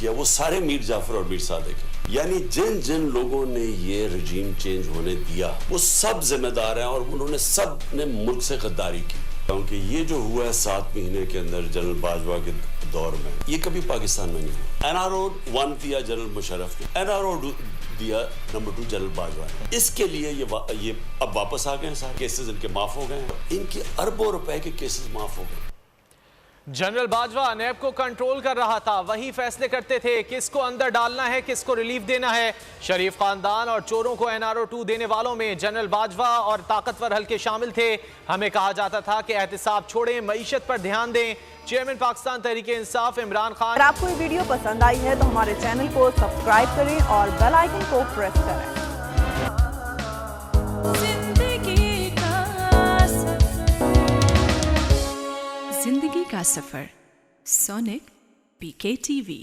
किया वो सारे मीर जाफर और मीर सादिक हैं। यानी जिन जिन लोगों ने ये रजीम चेंज होने दिया वो सब जिम्मेदार हैं और उन्होंने सब ने मुल्क से गद्दारी की। क्योंकि ये जो हुआ है 7 महीने के अंदर जनरल बाजवा के दौर में, ये कभी पाकिस्तान में नहीं हुआ। NRO 1 दिया जनरल मुशर्रफ ने, NRO 2 दिया नंबर 2 जनरल बाजवा ने। इसके लिए ये अब वापस आ गए हैं, सारे केसेस इनके माफ हो गए हैं, इनके अरबों रुपए के केसेस माफ हो गए। जनरल बाजवा नैब को कंट्रोल कर रहा था, वही फैसले करते थे किसको अंदर डालना है, किसको रिलीफ देना है। शरीफ खानदान और चोरों को NRO 2 देने वालों में जनरल बाजवा और ताकतवर हल्के शामिल थे। हमें कहा जाता था कि एहतिसाब छोड़ें, मईशत पर ध्यान दें। चेयरमैन पाकिस्तान तहरीक इंसाफ इमरान खान। अगर आपको ये वीडियो पसंद आई है तो हमारे चैनल को सब्सक्राइब करें और बेल आइकन को प्रेस करें। जिंदगी का सफर, सोनिक PK TV।